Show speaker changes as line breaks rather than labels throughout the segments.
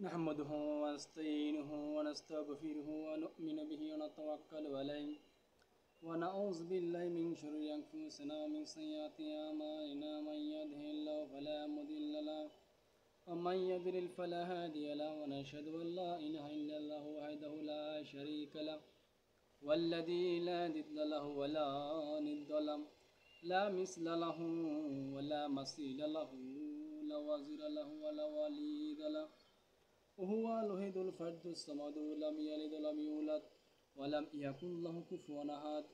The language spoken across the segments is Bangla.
نحمده ونستعينه ونستغفره ونؤمن به ونتوكل عليه ونعوذ بالله من شرور أنفسنا ومن سيئات أعمالنا من يهده الله فلا مضل له ومن يضلل فلا هادي له ونشهد أن لا إله إلا الله وحده لا شريك له والذي لا ضد له ولا ند له لا مثل له ولا مثيل له لا وزير له ولا وليد له وهو الوحيد الفرد الصمد لم يلد ولم يولد ولم يكن له كفوا أحد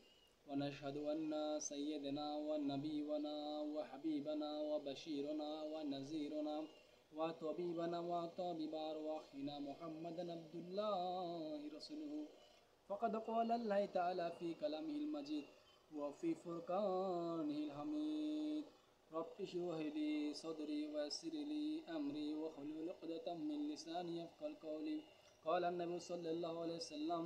ونشهد أن سيدنا ونبينا وحبيبنا وبشيرنا ونذيرنا وطبيبنا وطبيب أرواحنا محمدا عبد الله رسوله فقد قال الله تعالى في كلامه المجيد وفي فرقانه الحميد رب اشرح لي صدري ويسر لي أمري واحلل عقدة من لساني يفقهوا قولي قال النبي صلى الله عليه وسلم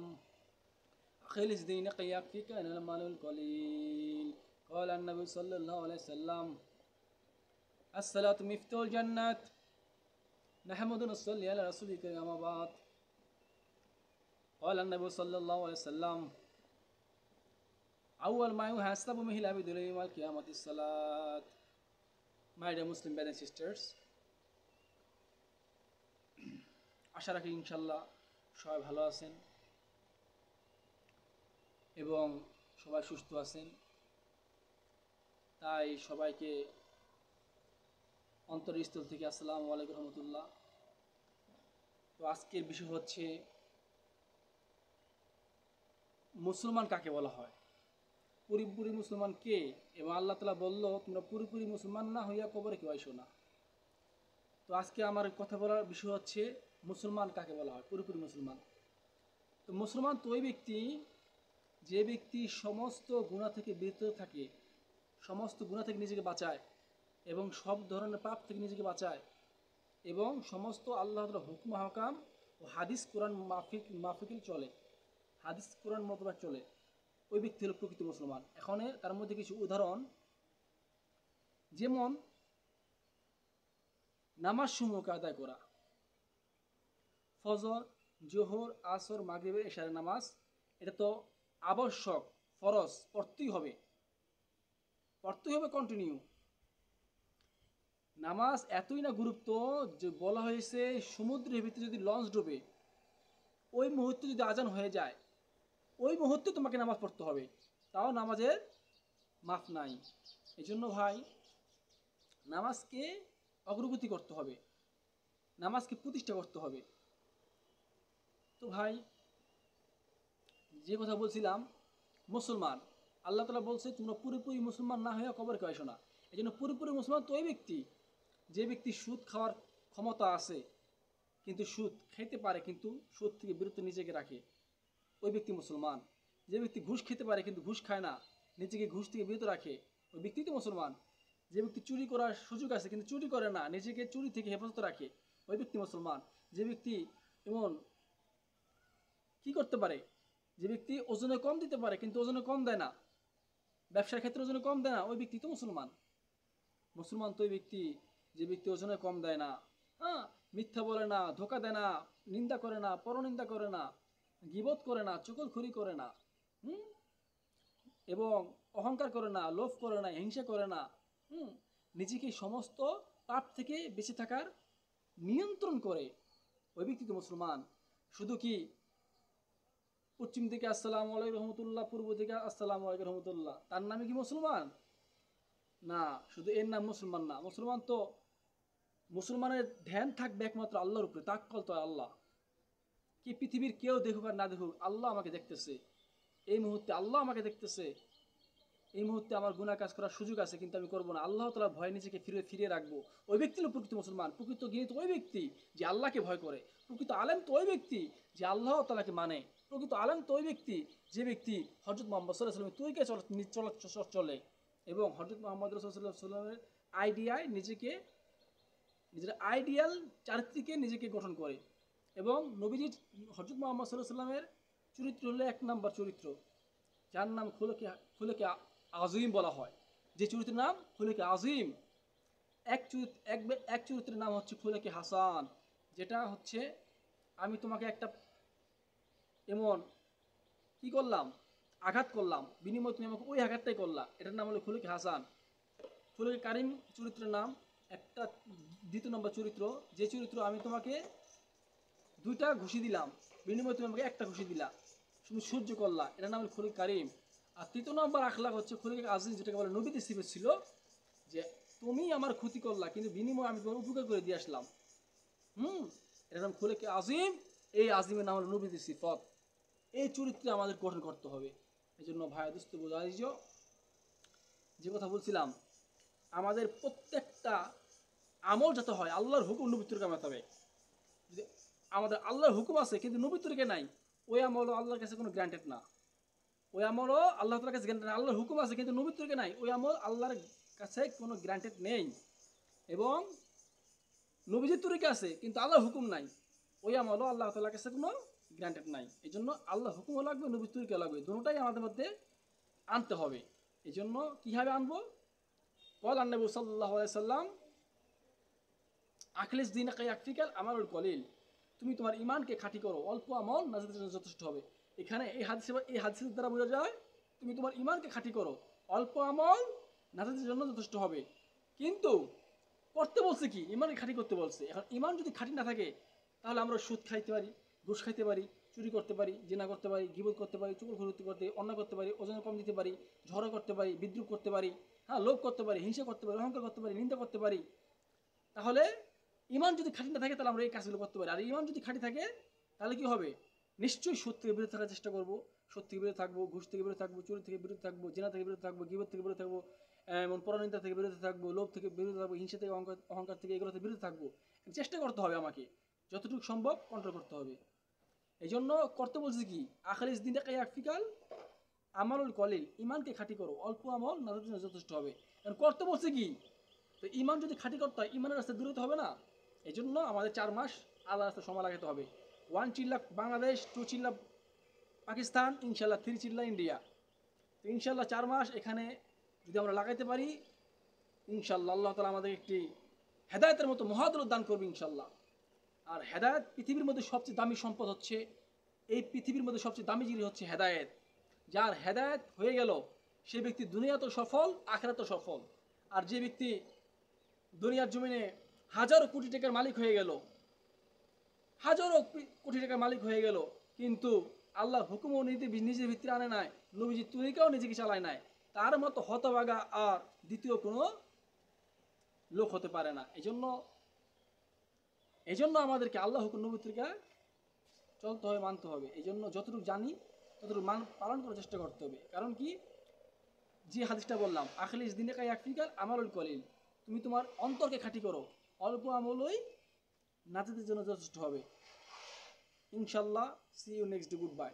خلص دينك يكفيك أن المال القليل قال النبي صلى الله عليه وسلم الصلاة مفتاح الجنة نحمد ونصلي على رسولك أما بعد قال النبي صلى الله عليه وسلم أول ما يحاسب به العبد يوم القيامة الصلاة. My dear Muslim brothers and sisters, আশা রাখি ইনশাল্লাহ সবাই ভালো আছেন এবং সবাই সুস্থ আছেন। তাই সবাইকে অন্তরস্থল থেকে আসসালামু আলাইকুম রহমতুল্লাহ। তো আজকের বিষয় হচ্ছে মুসলমান কাকে বলা হয়, পুরোপুরি মুসলমান কে, এবং আল্লাহ তাআলা বলল তোমরা পুরোপুরি মুসলমান না হইয়া কবরে কেউ আইসো না। তো আজকে আমার কথা বলার বিষয় হচ্ছে মুসলমান কাকে বলা হয়, পুরোপুরি মুসলমান। তো মুসলমান তো ওই ব্যক্তি যে ব্যক্তি সমস্ত গুনাহ থেকে বিরত থাকে, সমস্ত গুনাহ থেকে নিজেকে বাঁচায় এবং সব ধরনের পাপ থেকে নিজেকে বাঁচায় এবং সমস্ত আল্লাহ তাআলার হুকুম হাকাম ও হাদিস কোরআন মাফিক চলে, হাদিস কোরআন মোতাবেক চলে, ওই ব্যক্তি হল প্রকৃত মুসলমান। এখন তার মধ্যে কিছু উদাহরণ, যেমন নামাজ সমূহকে আদায় করা, ফজর, জোহর, আসর, মাগরিবের, এশারের নামাজ, এটা তো আবশ্যক, ফরজ, পড়তেই হবে কন্টিনিউ। নামাজ এতই না গুরুত্ব যে বলা হয়েছে সমুদ্রের ভিতরে যদি লঞ্চ ডুবে ওই মুহূর্তে যদি আজান হয়ে যায় ওই মুহূর্তে তোমাকে নামাজ পড়তে হবে, তাও নামাজের মাফ নাই। এই জন্য ভাই নামাজকে অগ্রগতি করতে হবে, নামাজকে প্রতিষ্ঠা করতে হবে। তো ভাই যে কথা বলছিলাম, মুসলমান, আল্লাহ তাআলা বলছে তোমরা পুরোপুরি মুসলমান না হয়ে কবরে কেউ আইসো না। এই জন্য পুরোপুরি মুসলমান তো ওই ব্যক্তি যে ব্যক্তি সুদ খাওয়ার ক্ষমতা আছে কিন্তু সুদ খেতে পারে কিন্তু সুদ থেকে বিরত নিজেকে রাখে, ওই ব্যক্তি মুসলমান। যে ব্যক্তি ঘুষ খেতে পারে কিন্তু ঘুষ খায় না, নিজেকে ঘুষ থেকে বিরত রাখে, ওই ব্যক্তি তো মুসলমান। যে ব্যক্তি চুরি করার সুযোগ আছে কিন্তু চুরি করে না, নিজেকে চুরি থেকে হেফাজত রাখে, ওই ব্যক্তি মুসলমান। যে ব্যক্তি এমন কি করতে পারে, যে ব্যক্তি ওজনে কম দিতে পারে কিন্তু ওজনে কম দেয় না, ব্যবসার ক্ষেত্রে ওজনে কম দেয় না, ওই ব্যক্তি তো মুসলমান। মুসলমান তো ওই ব্যক্তি যে ব্যক্তি ওজনে কম দেয় না, মিথ্যা বলে না, ধোকা দেয় না, নিন্দা করে না, পরনিন্দা করে না, গীবত করে না, চুগলখড়ি করে না, এবং অহংকার করে না, লোভ করে না, হিংসা করে না, নিজেকে সমস্ত পাপ থেকে বেঁচে থাকার নিয়ন্ত্রণ করে, ওই ব্যক্তি তো মুসলমান। শুধু কি পশ্চিম দিকে আসসালামু আলাইকুম রহমতুল্লাহ, পূর্ব দিকে আসসালামু আলাইকুম রহমতুল্লাহ, তার নামে কি মুসলমান? না, শুধু এর নাম মুসলমান না। মুসলমান তো মুসলমানের ধ্যান থাকবে একমাত্র আল্লাহর উপরে, তাক্কাল তো আল্লাহ। কি পৃথিবীর কেউ দেখুক আর না দেখুক, আল্লাহ আমাকে দেখতেছে, এই মুহূর্তে আল্লাহ আমাকে দেখতেছে, এই মুহূর্তে আমার গুনাহ কাজ করার সুযোগ আছে কিন্তু আমি করবো না, আল্লাহ তাআলার ভয় নিজেকে ফিরিয়ে রাখবো, ওই ব্যক্তি হলো প্রকৃত মুসলমান। প্রকৃত জ্ঞানী তো ওই ব্যক্তি যে আল্লাহকে ভয় করে, প্রকৃত আলেম তো ওই ব্যক্তি যে আল্লাহ তাআলাকে মানে, প্রকৃত আলেম তো ওই ব্যক্তি যে ব্যক্তি হযরত মুহাম্মদ সাল্লাল্লাহু আলাইহি ওয়াসাল্লামের তরিকায় চলে এবং হযরত মুহাম্মদ রাসূলুল্লাহ সাল্লাল্লাহু আলাইহি ওয়াসাল্লামের আইডিয়ায় নিজের আইডিয়াল চারিত্রিকে নিজেকে গঠন করে। এবং নবীজি হযরত মুহাম্মদ সাল্লাল্লাহু আলাইহি ওয়াসাল্লামের চরিত্র হলো এক নম্বর চরিত্র, যার নাম খুলুকে আজিম বলা হয়। যে চরিত্রের নাম খুলুকে আজিম, এক চরিত্রের নাম হচ্ছে খুলুকে হাসান, যেটা হচ্ছে আমি তোমাকে একটা এমন কি করলাম, আঘাত করলাম, বিনিময়ে তুমি আমাকে ওই আঘাতটাই করলা, এটার নাম হলো খুলুক হাসান। খুলুক কারিম চরিত্রের নাম। একটা দ্বিতীয় নম্বর চরিত্র, যে চরিত্র আমি তোমাকে দুইটা ঘুষি দিলাম, বিনিময়ে তুমি আমাকে একটা ঘুষি দিলা, তুমি সহ্য করলা, এটার নাম হলো খুলুক কারিম। আর তৃতীয় নম্বর আখলাক হচ্ছে খুলুক আজিজ, যেটাকে বলে নবীদের সিফত ছিল, যে তুমি আমার ক্ষতি করলা কিন্তু বিনিময়ে আমি তোমার উপকার করে দিয়ে আসলাম। এটার নাম খুলুক আজিম। এই আজিমের নাম হলো নবীদের সিফত। এই চরিত্রে আমাদের গঠন করতে হবে। এই জন্য ভাইয়া দোস্ত বোঝাই, যে কথা বলছিলাম, আমাদের প্রত্যেকটা আমল যাতে হয় আল্লাহর হুকুম নবীর তরিকা মোতাবেক। যদি আমাদের আল্লাহর হুকুম আছে কিন্তু নবীর তরিকা নাই, ওই আমলও আল্লাহর কাছে কোনো গ্রান্টেড না। ওই আমলও আল্লাহ তাআলার কাছে গ্রান্টেড। আল্লাহর হুকুম আছে কিন্তু নবীর তরিকা নাই, ওই আমল আল্লাহর কাছে কোনো গ্রান্টেড নেই। এবং নবীজির তরিকা আছে কিন্তু আল্লাহর হুকুম নাই, ওই আমলও আল্লাহ তাআলার কাছে কোনো গ্রান্টেড নাই। এই জন্য আল্লাহর হুকুমও লাগবে, নবীর তরিকা লাগবে, দুটোটাই আমাদের মধ্যে আনতে হবে। এই জন্য কীভাবে আনবো? قال النبي صلى الله عليه وسلم আখলিস দীনাকা ইয়াকফিকাল আমালুল কলিল। তুমি তোমার ইমানকে খাঁটি করো, অল্প আমল নাজাতের জন্য যথেষ্ট হবে। এখানে এই হাদিসের দ্বারা বোঝা যায় তুমি তোমার ইমানকে খাঁটি করো, অল্প আমল নাজাতের জন্য যথেষ্ট হবে। কিন্তু করতে বলছে কি? ইমানকে খাঁটি করতে বলছে। এখন ইমান যদি খাঁটি না থাকে তাহলে আমরা সুদ খাইতে পারি, ঘুষ খাইতে পারি, চুরি করতে পারি, জিনা করতে পারি, গীবত করতে পারি, চুগলখড়ি করতে, অন্যায় করতে পারি, ওজন কম দিতে পারি, ঝগড়া করতে পারি, বিদ্রুপ করতে পারি, হ্যাঁ, লোভ করতে পারি, হিংসা করতে পারি, অহংকার করতে পারি, নিন্দা করতে পারি। তাহলে ইমান যদি খাঁটি না থাকে তাহলে আমরা এই কাজগুলো করতে পারি। আর ইমান যদি খাঁটি থাকে তাহলে কি হবে? নিশ্চয়ই সুদ থেকে বিরত থাকার চেষ্টা করবো, সুদ থেকে বিরত থাকবো, ঘুষ থেকে বিরত থাকবো, চুরি থেকে বিরত থাকবো, জিনা থেকে বিরত থাকবো, গীবত থেকে বিরত থাকবো, এমন পরনিন্দা থেকে বিরত থাকবো, লোভ থেকে বিরত থাকবো, হিংসা থেকে, অহংকার থেকে, এগুলো থেকে বিরত থাকবো। চেষ্টা করতে হবে আমাকে, যতটুকু সম্ভব কন্ট্রোল করতে হবে। এই জন্য করতে বলছি কি? আখালিস দিন ইয়াকফিকাল আমালুল কলিল, ইমানকে খাঁটি করো, অল্প আমল নাজাতের জন্য যথেষ্ট হবে। এখন করতে বলছে কি? তো ইমান যদি খাঁটি করতে হয়, ইমানের রাস্তায় দূরতে হবে না? এই জন্য আমাদের 4 মাস আল্লাহ রাস্তায় সময় লাগাতে হবে। 1 চিল্লা বাংলাদেশ, 2 চিল্লা পাকিস্তান, ইনশাল্লাহ 3 চিল্লা ইন্ডিয়া। তো ইনশাল্লাহ 4 মাস এখানে যদি আমরা লাগাইতে পারি, ইনশাল্লাহ আল্লাহ তাআলা আমাদের একটি হেদায়েতের মতো মহাদৌলত দান করবে ইনশাল্লাহ। আর হেদায়েত পৃথিবীর মধ্যে সবচেয়ে দামি সম্পদ হচ্ছে, এই পৃথিবীর মধ্যে সবচেয়ে দামি জিনিস হচ্ছে হেদায়েত। যার হেদায়েত হয়ে গেল সে ব্যক্তি দুনিয়াতেও সফল, আখিরাতেও সফল। আর যে ব্যক্তি দুনিয়ার জমিনে হাজারো কোটি টাকার মালিক হয়ে গেল, হাজারো কোটি টাকার মালিক হয়ে গেল, কিন্তু আল্লাহর হুকুমও নিজের ভিতরে আনে নাই, নবীজির তরিকাও নিজেকে চালায় নাই, তার মতো হতভাগা আর দ্বিতীয় কোনো লোক হতে পারে না। এই জন্য আমাদেরকে আল্লাহ হুকুম নবীর তরিকা চলতে হবে, মানতে হবে। এই জন্য যতটুকু জানি ততটুকু পালন করার চেষ্টা করতে হবে। কারণ কি? যে হাদিসটা বললাম, আখলিস দিনাকা ইয়াকফিকাল আমালুল কলিল, তুমি তোমার অন্তরকে খাঁটি করো, অল্প আমলই নাজাতের জন্য যথেষ্ট হবে। ইনশাল্লাহ, see you next day, good bye.